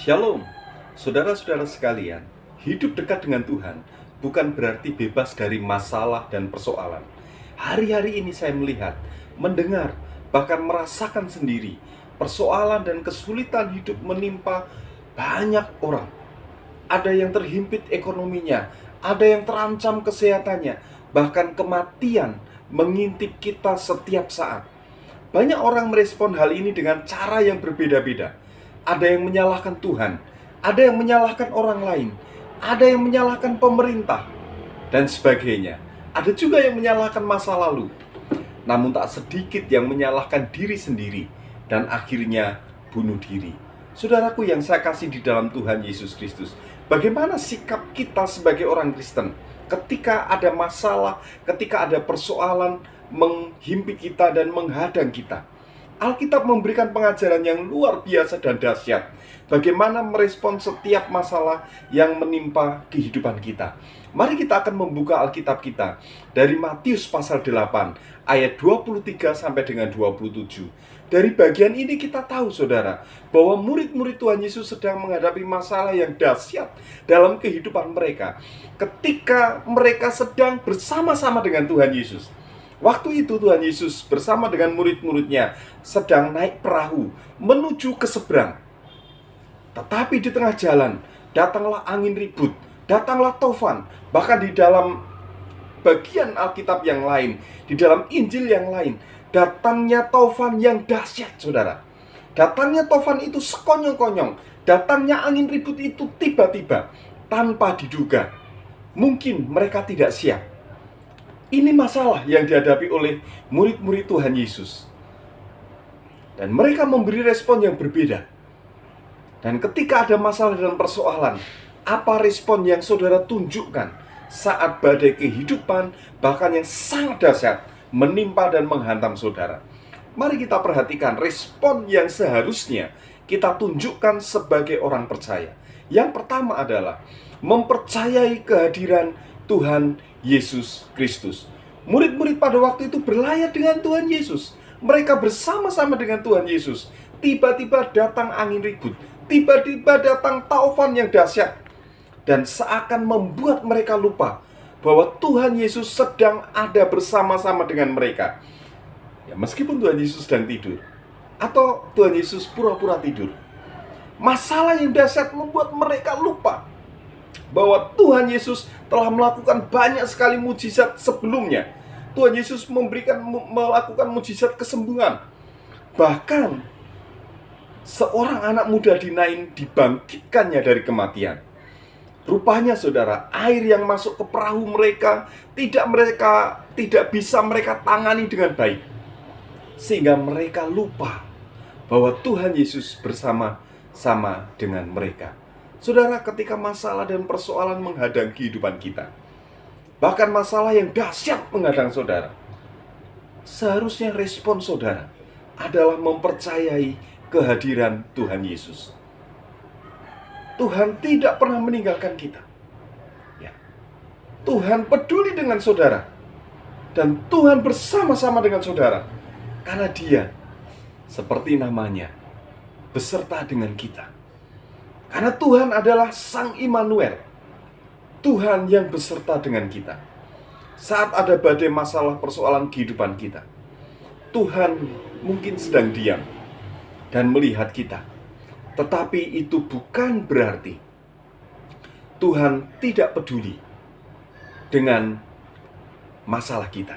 Shalom, saudara-saudara sekalian. Hidup dekat dengan Tuhan bukan berarti bebas dari masalah dan persoalan. Hari-hari ini saya melihat, mendengar, bahkan merasakan sendiri persoalan dan kesulitan hidup menimpa banyak orang. Ada yang terhimpit ekonominya, ada yang terancam kesehatannya, bahkan kematian mengintip kita setiap saat. Banyak orang merespon hal ini dengan cara yang berbeda-beda. Ada yang menyalahkan Tuhan, ada yang menyalahkan orang lain, ada yang menyalahkan pemerintah, dan sebagainya. Ada juga yang menyalahkan masa lalu. Namun tak sedikit yang menyalahkan diri sendiri dan akhirnya bunuh diri. Saudaraku yang saya kasih di dalam Tuhan Yesus Kristus, bagaimana sikap kita sebagai orang Kristen ketika ada masalah, ketika ada persoalan menghimpit kita dan menghadang kita? Alkitab memberikan pengajaran yang luar biasa dan dahsyat. Bagaimana merespon setiap masalah yang menimpa kehidupan kita. Mari kita akan membuka Alkitab kita dari Matius pasal 8 ayat 23 sampai dengan 27. Dari bagian ini kita tahu, saudara, bahwa murid-murid Tuhan Yesus sedang menghadapi masalah yang dahsyat dalam kehidupan mereka ketika mereka sedang bersama-sama dengan Tuhan Yesus. Waktu itu Tuhan Yesus bersama dengan murid-muridnya sedang naik perahu menuju ke seberang. Tetapi di tengah jalan datanglah angin ribut, datanglah tofan. Bahkan di dalam bagian Alkitab yang lain, di dalam Injil yang lain, datangnya tofan yang dahsyat, saudara. Datangnya tofan itu sekonyong-konyong, datangnya angin ribut itu tiba-tiba, tanpa diduga. Mungkin mereka tidak siap. Ini masalah yang dihadapi oleh murid-murid Tuhan Yesus. Dan mereka memberi respon yang berbeda. Dan ketika ada masalah dan persoalan, apa respon yang saudara tunjukkan saat badai kehidupan, bahkan yang sangat dahsyat, menimpa dan menghantam saudara? Mari kita perhatikan respon yang seharusnya kita tunjukkan sebagai orang percaya. Yang pertama adalah mempercayai kehadiran Tuhan Yesus Kristus. Murid-murid pada waktu itu berlayar dengan Tuhan Yesus. Mereka bersama-sama dengan Tuhan Yesus. Tiba-tiba datang angin ribut, tiba-tiba datang taufan yang dahsyat, dan seakan membuat mereka lupa bahwa Tuhan Yesus sedang ada bersama-sama dengan mereka. Ya, meskipun Tuhan Yesus sedang tidur, atau Tuhan Yesus pura-pura tidur, masalah yang dahsyat membuat mereka lupa bahwa Tuhan Yesus telah melakukan banyak sekali mujizat sebelumnya. Tuhan Yesus melakukan mujizat kesembuhan. Bahkan seorang anak muda di Nain dibangkitkannya dari kematian. Rupanya, saudara, air yang masuk ke perahu mereka tidak bisa mereka tangani dengan baik, sehingga mereka lupa bahwa Tuhan Yesus bersama-sama dengan mereka. Saudara, ketika masalah dan persoalan menghadang kehidupan kita, bahkan masalah yang dahsyat menghadang saudara, seharusnya respon saudara adalah mempercayai kehadiran Tuhan Yesus. Tuhan tidak pernah meninggalkan kita. Ya. Tuhan peduli dengan saudara, dan Tuhan bersama-sama dengan saudara, karena Dia, seperti namanya, beserta dengan kita. Karena Tuhan adalah Sang Immanuel, Tuhan yang beserta dengan kita. Saat ada badai masalah persoalan kehidupan kita, Tuhan mungkin sedang diam dan melihat kita. Tetapi itu bukan berarti Tuhan tidak peduli dengan masalah kita.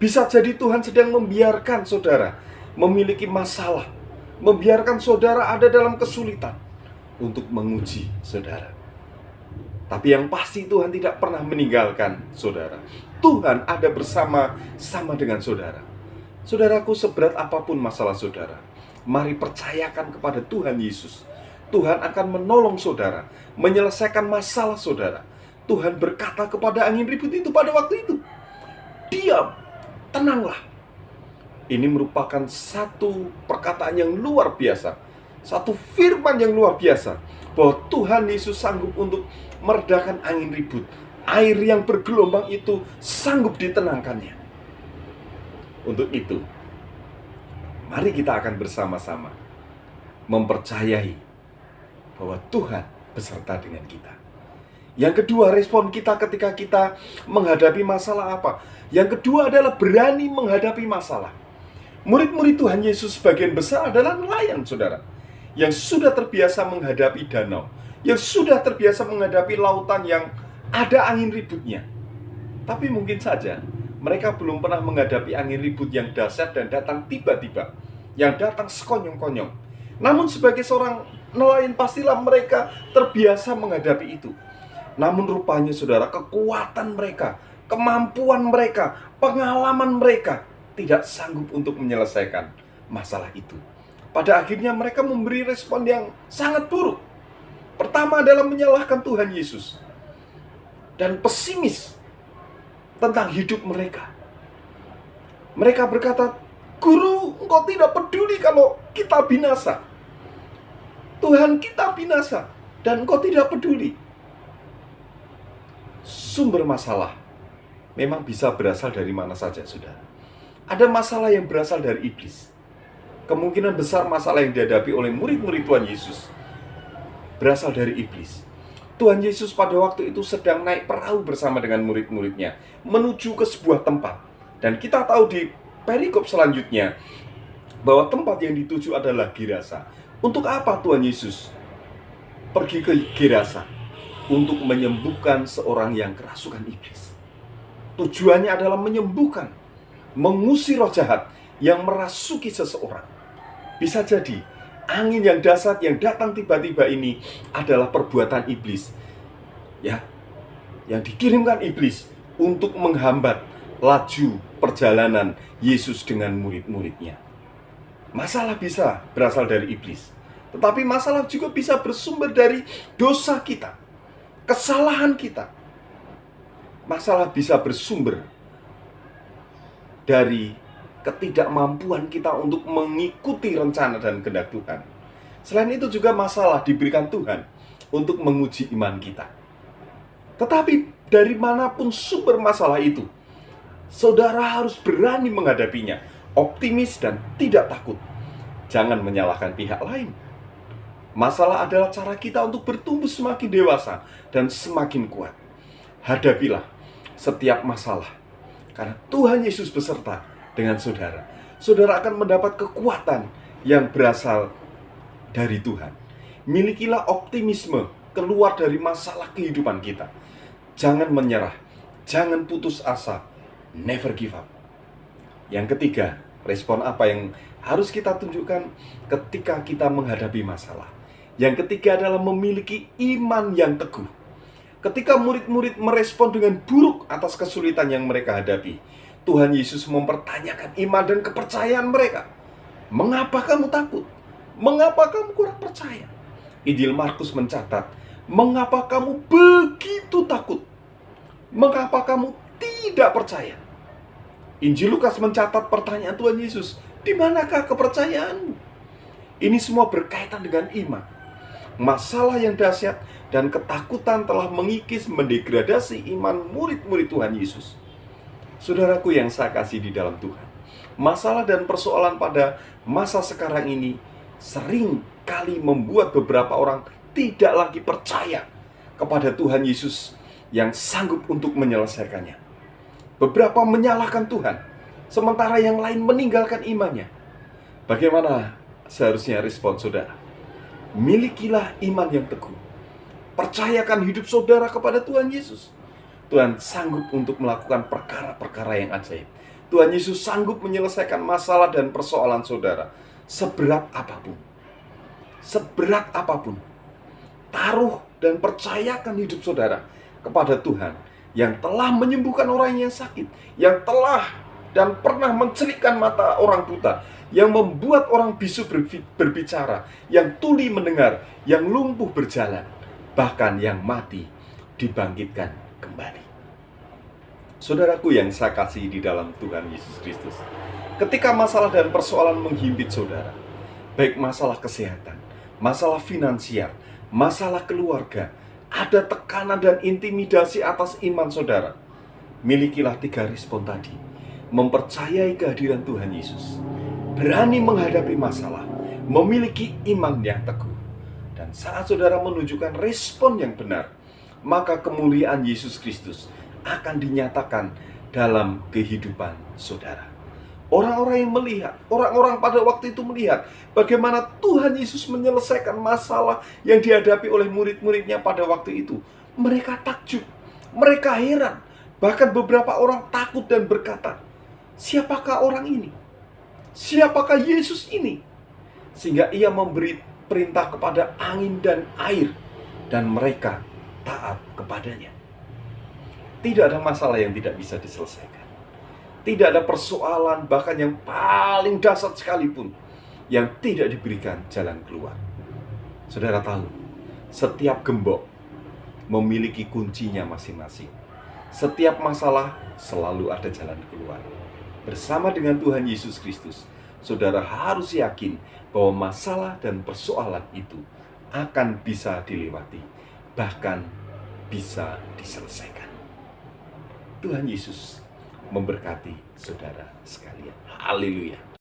Bisa jadi Tuhan sedang membiarkan saudara memiliki masalah, membiarkan saudara ada dalam kesulitan untuk menguji saudara. Tapi yang pasti Tuhan tidak pernah meninggalkan saudara. Tuhan ada bersama-sama dengan saudara. Saudaraku, seberat apapun masalah saudara, mari percayakan kepada Tuhan Yesus. Tuhan akan menolong saudara, menyelesaikan masalah saudara. Tuhan berkata kepada angin ribut itu pada waktu itu, diam, tenanglah. Ini merupakan satu perkataan yang luar biasa, satu firman yang luar biasa, bahwa Tuhan Yesus sanggup untuk meredakan angin ribut. Air yang bergelombang itu sanggup ditenangkannya. Untuk itu, mari kita akan bersama-sama mempercayai bahwa Tuhan beserta dengan kita. Yang kedua, respon kita ketika kita menghadapi masalah apa? Yang kedua adalah berani menghadapi masalah. Murid-murid Tuhan Yesus sebagian besar adalah nelayan, saudara, yang sudah terbiasa menghadapi danau, yang sudah terbiasa menghadapi lautan yang ada angin ributnya. Tapi mungkin saja mereka belum pernah menghadapi angin ribut yang dahsyat dan datang tiba-tiba, yang datang sekonyong-konyong. Namun sebagai seorang nelayan pastilah mereka terbiasa menghadapi itu. Namun rupanya saudara, kekuatan mereka, kemampuan mereka, pengalaman mereka tidak sanggup untuk menyelesaikan masalah itu. Pada akhirnya mereka memberi respon yang sangat buruk. Pertama adalah menyalahkan Tuhan Yesus dan pesimis tentang hidup mereka. Mereka berkata, "Guru, engkau tidak peduli kalau kita binasa. Tuhan kita binasa dan engkau tidak peduli." Sumber masalah memang bisa berasal dari mana saja, saudara. Ada masalah yang berasal dari iblis. Kemungkinan besar masalah yang dihadapi oleh murid-murid Tuhan Yesus berasal dari iblis. Tuhan Yesus pada waktu itu sedang naik perahu bersama dengan murid-muridnya menuju ke sebuah tempat. Dan kita tahu di perikop selanjutnya bahwa tempat yang dituju adalah Gerasa. Untuk apa Tuhan Yesus pergi ke Gerasa? Untuk menyembuhkan seorang yang kerasukan iblis. Tujuannya adalah menyembuhkan, mengusir roh jahat yang merasuki seseorang. Bisa jadi angin yang dahsyat yang datang tiba-tiba ini adalah perbuatan iblis, ya, yang dikirimkan iblis untuk menghambat laju perjalanan Yesus dengan murid-muridnya. Masalah bisa berasal dari iblis, tetapi masalah juga bisa bersumber dari dosa kita, kesalahan kita. Masalah bisa bersumber dari ketidakmampuan kita untuk mengikuti rencana dan kehendak Tuhan. Selain itu juga masalah diberikan Tuhan untuk menguji iman kita. Tetapi dari manapun sumber masalah itu, saudara harus berani menghadapinya, optimis dan tidak takut. Jangan menyalahkan pihak lain. Masalah adalah cara kita untuk bertumbuh semakin dewasa dan semakin kuat. Hadapilah setiap masalah, karena Tuhan Yesus beserta dengan saudara. Saudara akan mendapat kekuatan yang berasal dari Tuhan. Milikilah optimisme keluar dari masalah kehidupan kita. Jangan menyerah, jangan putus asa, never give up. Yang ketiga, respon apa yang harus kita tunjukkan ketika kita menghadapi masalah? Yang ketiga adalah memiliki iman yang teguh. Ketika murid-murid merespon dengan buruk atas kesulitan yang mereka hadapi, Tuhan Yesus mempertanyakan iman dan kepercayaan mereka. Mengapa kamu takut? Mengapa kamu kurang percaya? Injil Markus mencatat, mengapa kamu begitu takut? Mengapa kamu tidak percaya? Injil Lukas mencatat pertanyaan Tuhan Yesus, di manakah kepercayaanmu? Ini semua berkaitan dengan iman. Masalah yang dahsyat dan ketakutan telah mengikis, mendegradasi iman murid-murid Tuhan Yesus. Saudaraku yang saya kasih di dalam Tuhan, masalah dan persoalan pada masa sekarang ini sering kali membuat beberapa orang tidak lagi percaya kepada Tuhan Yesus yang sanggup untuk menyelesaikannya. Beberapa menyalahkan Tuhan, sementara yang lain meninggalkan imannya. Bagaimana seharusnya respon saudara? Milikilah iman yang teguh. Percayakan hidup saudara kepada Tuhan Yesus. Tuhan sanggup untuk melakukan perkara-perkara yang ajaib. Tuhan Yesus sanggup menyelesaikan masalah dan persoalan saudara, seberat apapun. Seberat apapun. Taruh dan percayakan hidup saudara kepada Tuhan yang telah menyembuhkan orang yang sakit, yang telah dan pernah mencerikkan mata orang buta, yang membuat orang bisu berbicara, yang tuli mendengar, yang lumpuh berjalan, bahkan yang mati dibangkitkan kembali. Saudaraku yang saya kasih di dalam Tuhan Yesus Kristus, ketika masalah dan persoalan menghimpit saudara, baik masalah kesehatan, masalah finansial, masalah keluarga, ada tekanan dan intimidasi atas iman saudara, milikilah 3 respon tadi. Mempercayai kehadiran Tuhan Yesus, berani menghadapi masalah, memiliki iman yang teguh, dan Dan saat saudara menunjukkan respon yang benar, maka kemuliaan Yesus Kristus akan dinyatakan dalam kehidupan saudara. Orang-orang yang melihat, orang-orang pada waktu itu melihat bagaimana Tuhan Yesus menyelesaikan masalah yang dihadapi oleh murid-muridnya pada waktu itu. Mereka takjub, mereka heran. Bahkan beberapa orang takut dan berkata, siapakah orang ini? Siapakah Yesus ini? Sehingga ia memberi perintah kepada angin dan air, dan mereka taat kepadanya. Tidak ada masalah yang tidak bisa diselesaikan. Tidak ada persoalan bahkan yang paling dasar sekalipun yang tidak diberikan jalan keluar. Saudara tahu, setiap gembok memiliki kuncinya masing-masing. Setiap masalah selalu ada jalan keluar. Bersama dengan Tuhan Yesus Kristus, saudara harus yakin bahwa masalah dan persoalan itu akan bisa dilewati, bahkan bisa diselesaikan. Tuhan Yesus memberkati saudara sekalian. Haleluya.